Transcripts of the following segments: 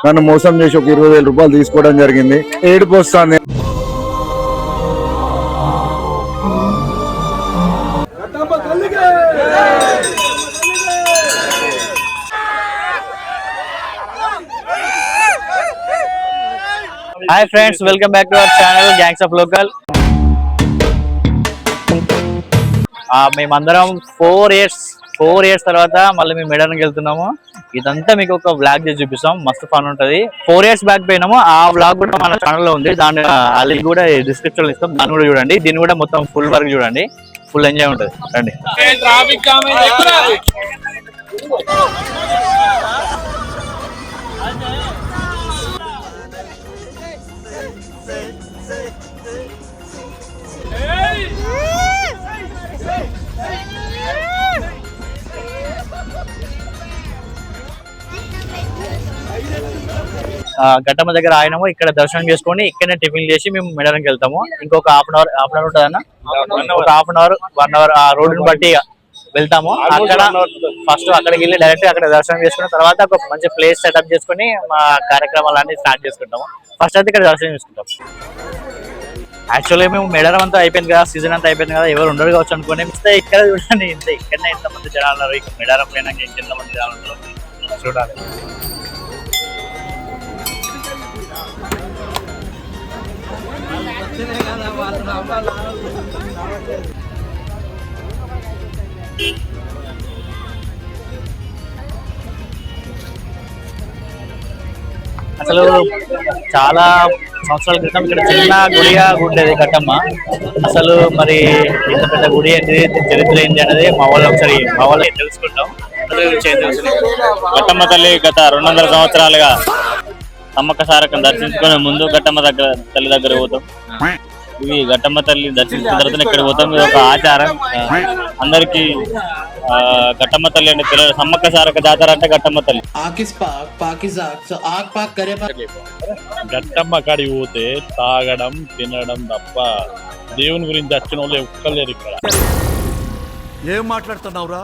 నన్ను మోసం చేసి ఒక 20,000 రూపాయలు తీసుకోవడం జరిగింది. ఏడుపు వస్తుంది. Hi friends, welcome back to our channel gangs of local. మేమందరం 4 years తర్వాత మళ్ళీ మేము మెడర్కి వెళ్తున్నాము. ఇదంతా మీకు ఒక వ్లాగ్ చేసి చూపిస్తాం, మస్తు ఫన్ ఉంటది. 4 years బ్యాక్ పోయినాము. ఆ వ్లాగ్ కూడా మన ఛానల్లో ఉంది, దాని లింక్ కూడా డిస్క్రిప్షన్ లో ఇస్తాం, దాన్ని కూడా చూడండి. దీన్ని కూడా మొత్తం ఫుల్ వర్క్ చూడండి, ఫుల్ ఎంజాయ్ ఉంటుంది. రండి. గట్టమ్మ దగ్గర ఆయనము ఇక్కడ దర్శనం చేసుకొని ఇక్కడనే టిఫిన్ చేసి మేము మెడలంకి వెళ్తాము. ఇంకొక హాఫ్ అన్ అవర్ ఉంటుందన్న, ఒక హాఫ్ అన్ అవర్ 1 hour ఆ రోడ్డుని బట్టి వెళ్తాము. అక్కడ ఫస్ట్ అక్కడికి వెళ్ళి డైరెక్ట్ అక్కడ దర్శనం చేసుకున్న తర్వాత ఒక మంచి ప్లేస్ సెటప్ చేసుకుని మా కార్యక్రమాలన్నీ స్టార్ట్ చేసుకుంటాము. ఫస్ట్ అయితే ఇక్కడ దర్శనం చేసుకుంటాం. యాక్చువల్గా మేము మెడరం అంతా అయిపోయింది కదా, సీజన్ అంతా అయిపోయింది కదా, ఎవరు ఉండరు కావచ్చు అనుకుని ఇక్కడ చూడండి, ఇక్కడనే ఎంతమంది జనాలు ఉన్నారు. ఇక్కడ మెడరం పోయినా ఎంతమంది జనాలు ఉంటారు చూడాలి. అసలు చాలా సంవత్సరాల క్రితం ఇక్కడ చిన్న గుడిగా ఉండేది గట్టమ్మ. అసలు మరి ఇంత పెద్ద గుడి ఏంటిది, చరిత్ర ఏంటి అనేది మా వాళ్ళు తెలుసుకుంటాం. గట్టమ్మ తల్లి గత 200 సంవత్సరాలుగా సమ్మక్క సారక్కను దర్శించుకునే ముందు గట్టమ్మ తల్లి దగ్గర పోతాం. ఇవి గట్టమ్మ తల్లి దర్శించిన తర్వాత ఇక్కడ పోతాం. ఇది ఒక ఆచారం అందరికి. గట్టమ్మ తల్లి అంటే తెలియదు, సమ్మక్క సారక్క జాతర అంటే గట్టమ్మ తల్లి. గట్టమ్మ కాడికి పోతే తాగడం తినడం తప్ప దేవుని గురించి వచ్చిన వాళ్ళు ఎక్కలేరు ఇక్కడ. ఏం మాట్లాడుతున్నావురా,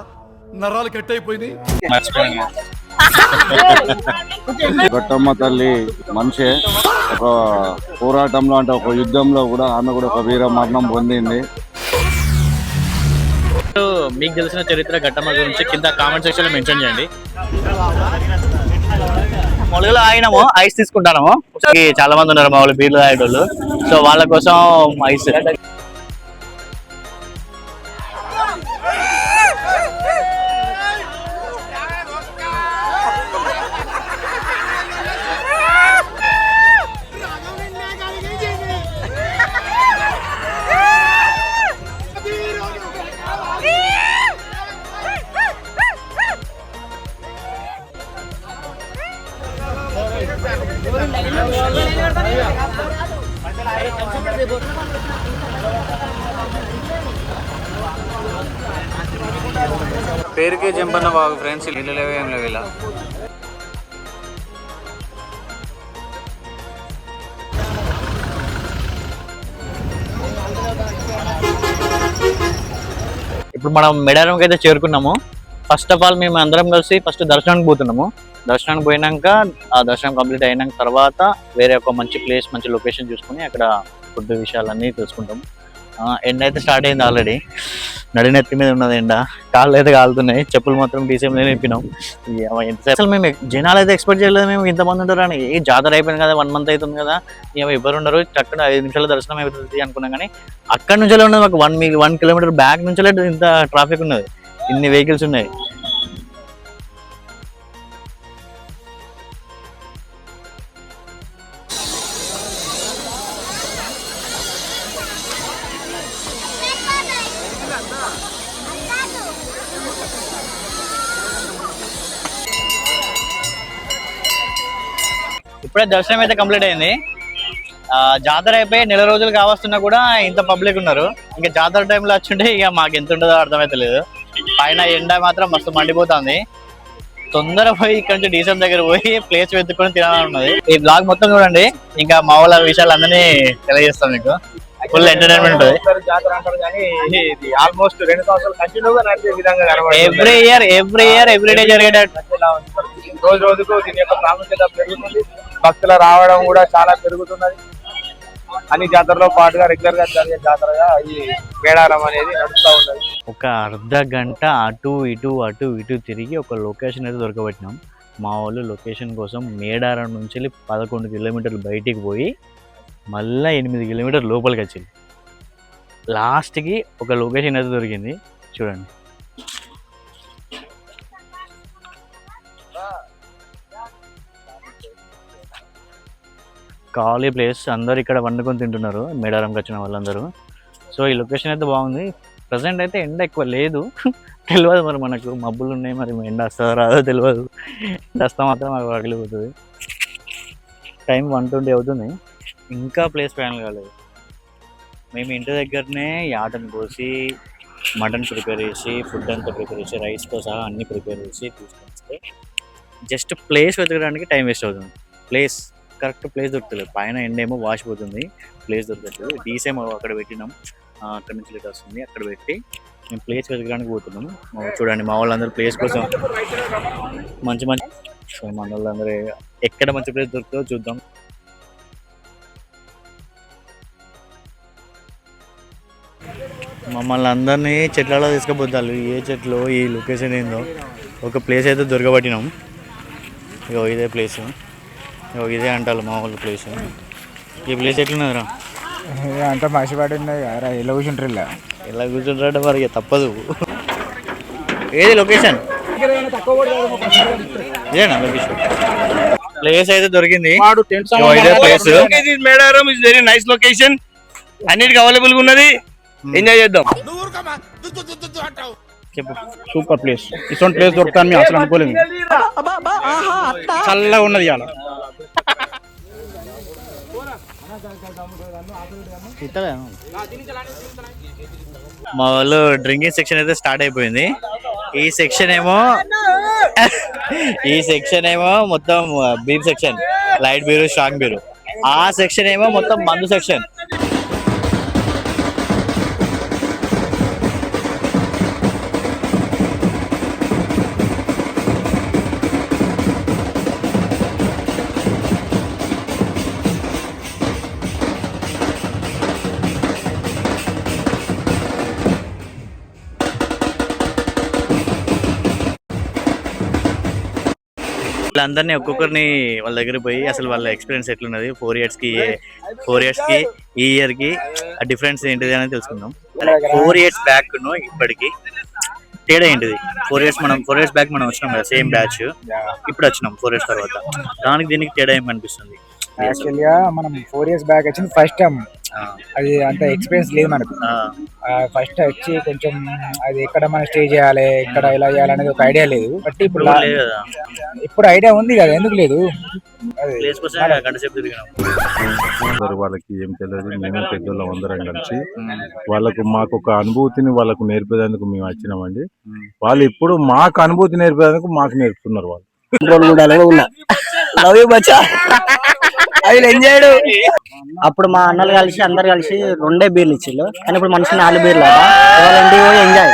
నరాలు కట్ అయిపోయింది. గట్టమ్మ తల్లి మనిషే. ఒక పోరాటంలో అంటే ఒక యుద్ధంలో కూడా ఆమె కూడా ఒక వీర మరణం పొందింది. మీకు తెలిసిన చరిత్ర గట్టమ్మ గురించి కింద కామెంట్ సెక్షన్ లో మెన్షన్ చేయండి. మొదలు ఆయనము ఐస్ తీసుకుంటాము. చాలా మంది ఉన్నారు మా వాళ్ళు బీర్లు తాగేటోళ్ళు, సో వాళ్ళ కోసం ఐస్. పేరుకే జంపన్న బాగు ఫ్రెండ్స్, ఇల్లు లేవు ఏం లేవు. ఇలా ఇప్పుడు మనం మెడారంకి అయితే చేరుకున్నాము. ఫస్ట్ ఆఫ్ ఆల్ మేము అందరం కలిసి ఫస్ట్ దర్శనానికి పోతున్నాము. దర్శనానికి పోయినాక ఆ దర్శనం కంప్లీట్ అయినాక తర్వాత వేరే ఒక మంచి ప్లేస్, మంచి లొకేషన్ చూసుకుని అక్కడ ఫుడ్ విషయాలన్నీ తెలుసుకుంటాము. ఎండ అయితే స్టార్ట్ అయింది ఆల్రెడీ. నడినెత్తి మీద ఉన్నది ఎండ, కాళ్ళు అయితే కాలుతున్నాయి. చెప్పులు మాత్రం డీసీఎంలో నింపినాం. అసలు మేము జనాలు అయితే ఎక్స్పెక్ట్ చేయలేదు మేము ఇంతమంది ఉంటారు అని. ఏ జాతర అయిపోయింది కదా, 1 month అవుతుంది కదా, ఎవరు ఉండరు, చక్కగా 5 నిమిషాల దర్శనం అయిపోతుంది అనుకున్నాం. కానీ అక్కడ నుంచే ఉన్నది మాకు 1 kilometer బ్యాక్ నుంచే ఇంత ట్రాఫిక్ ఉన్నది, ఇన్ని వెహికల్స్ ఉన్నాయి. ఇప్పుడే దర్శనం అయితే కంప్లీట్ అయింది. జాతర అయిపోయి 1 రోజులు కావస్తున్నా కూడా ఇంత పబ్లిక్ ఉన్నారు. ఇంకా జాతర టైంలో వచ్చుంటే ఇక మాకు ఎంత ఉంటుందో అర్థమైతే లేదు. పైన ఎండ మాత్రం మస్తు మండిపోతుంది. తొందర పోయి ఇక్కడ నుంచి డీసెం దగ్గర పోయి ప్లేస్ వెతుక్కొని తినాలన్నది. ఈ బ్లాగ్ మొత్తం చూడండి, ఇంకా మా వాళ్ళ విషయాలు అందరినీ తెలియజేస్తాం మీకు. ఫుల్ ఎంటర్టైన్మెంట్ ఉంటుంది. ఆల్మోస్ట్ 2 సంవత్సరాలు కంటిన్యూగా నడిచే విధంగా ఎవ్రీ ఇయర్ ఎవ్రీ డే జరిగేటట్టు రోజు రోజుకు దీని యొక్క ప్రాముఖ్యత పెరుగుతుంది. భక్తుల రావడం కూడా చాలా పెరుగుతున్నది. అన్ని జాతరలో పాటుగా రెగ్యులర్ గా జరిగే జాతరగా ఈ మేడారం అనేది నడుస్తూ ఉన్నది. ఒక అర్ధ గంట అటు ఇటు తిరిగి ఒక లొకేషన్ అయితే దొరకబెట్టినాం. మా వాళ్ళు లొకేషన్ కోసం మేడారం నుంచి 11 కిలోమీటర్లు బయటికి పోయి మళ్ళీ 8 కిలోమీటర్లు లోపలికి వచ్చింది. లాస్ట్కి ఒక లొకేషన్ అయితే దొరికింది, చూడండి. ఖాళీ ప్లేస్, అందరు ఇక్కడ వండుకొని తింటున్నారు మేడారంకి వచ్చిన వాళ్ళందరూ. సో ఈ లొకేషన్ అయితే బాగుంది. ప్రజెంట్ అయితే ఎండ ఎక్కువ లేదు, తెలియదు మరి మనకు, మబ్బులు ఉన్నాయి, మరి ఎండ వస్తుందో రాదో తెలియదు. వస్తా మాత్రం మాకు పగిలిపోతుంది. టైం 1:20 అవుతుంది, ఇంకా ప్లేస్ ఫైనల్ కాలేదు. మేము ఇంటి దగ్గరనే యాటను కోసి మటన్ ప్రిపేర్ చేసి ఫుడ్ అంతా ప్రిపేర్ చేసి రైస్తో సహా అన్నీ ప్రిపేర్ చేసి తీసుకొస్తే జస్ట్ ప్లేస్ వెతకడానికి టైం వేస్ట్ అవుతుంది. కరెక్ట్ ప్లేస్ దొరుకుతుంది. పైన ఎండ ఏమో వాసిపోతుంది, ప్లేస్ దొరకట్లేదు. డీసేమో అక్కడ పెట్టినాం, అక్కడ నుంచి లేట్ వస్తుంది. అక్కడ పెట్టి మేము ప్లేస్ వెతకడానికి పోతున్నాము. చూడండి మా వాళ్ళందరూ ప్లేస్ కోసం మంచి సో మన వాళ్ళందరూ ఎక్కడ మంచి ప్లేస్ దొరుకుతుందో చూద్దాం. మమ్మల్ని అందరినీ చెట్లలో తీసుకుపోతారు. ఏ చెట్లు, ఈ లొకేషన్ ఏందో ఒక ప్లేస్ అయితే దొరకబట్టినాం. ఇగో ఇదే ప్లేస్, ఇదే అంటారు మా వాళ్ళు ప్లేస్. ఈ ప్లేస్ ఎట్లున్నదిరా? అంతా మసిపడి ఉన్నది కదా, ఎలా కూర్చుంటారు? ఎలా కూర్చుంటారంటే మరి తప్పదు. ఏది లొకేషన్? ఇదేనా లొకేషన్? ప్లేస్ అయితే దొరికింది. ఇదే place. Medaram is very nice location, అన్నిటికీ అవైలబుల్ గా ఉన్నది. ఎంజాయ్ చేద్దాం. చెప్పు. Super place. ఇటువంటి ప్లేస్ దొరుకుతాను మేము అసలు అనుకోలేదు. చల్లగా ఉన్నది ఇవాళ. మా వాళ్ళు డ్రింకింగ్ సెక్షన్ అయితే స్టార్ట్ అయిపోయింది. ఈ సెక్షన్ ఏమో మొత్తం beer section, light beer, strong beer. ఆ సెక్షన్ ఏమో మొత్తం మందు సెక్షన్. వీళ్ళందరినీ ఒక్కొక్కరిని వాళ్ళ దగ్గర పోయి అసలు వాళ్ళ ఎక్స్పీరియన్స్ ఎట్లున్నది, 4 years కి ఈ ఇయర్ కి ఆ డిఫరెన్స్ ఏంటిది అనేది తెలుసుకుందాం. 4 years బ్యాక్ ఇప్పటికి తేడా ఏంటిది? 4 years బ్యాక్ మనం వచ్చినాం కదా, సేమ్ బ్యాచ్. ఇప్పుడు వచ్చినాం 4 years తర్వాత. దానికి దీనికి తేడా ఏమనిపిస్తుంది? యాక్చువల్గా మనం 4 years బ్యాక్ వచ్చింది ఫస్ట్ టైం. అది అంత ఎక్స్పీరియన్స్ లేదు మనకు. ఫస్ట్ వచ్చి కొంచెం అది ఎక్కడ మనం స్టే చేయాలి, ఎక్కడ ఎలా చేయాలనేది ఒక ఐడియా లేదు. బట్ ఇప్పుడు ఐడియా ఉంది కదా, ఎందుకు లేదు? వాళ్ళకి ఏం తెలియదు, మేము పెద్దోళ్ళం అందరం కలిసి మాకు ఒక అనుభూతిని వాళ్ళకు నేర్పేందుకు మేము వచ్చినామండి. వాళ్ళు ఇప్పుడు మాకు అనుభూతి నేర్పేందుకు మాకు నేర్పుతున్నారు. వాళ్ళు ఎంజాయ్డ్. అప్పుడు మా అన్నలు కలిసి అందరు కలిసి 2 బీర్లు ఇచ్చిళ్ళు, కానీ ఇప్పుడు మనిషి 4 బీర్లు. ఇంటికి పోయి ఎంజాయ్.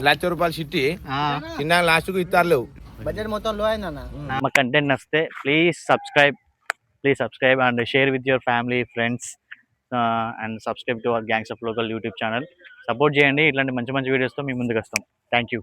₹1,00,000 చిట్టి చిన్న లాస్ట్ కు ఇస్తారు. బడ్జెట్ మొత్తం లో అయిందన్న. మా కంటెంట్ నచ్చితే please subscribe and share with your family, friends, and subscribe to our gangs of local YouTube channel. Support చేయండి. ఇట్లాంటి మంచి వీడియోస్తో మీ ముందుకు వస్తాం. Thank you.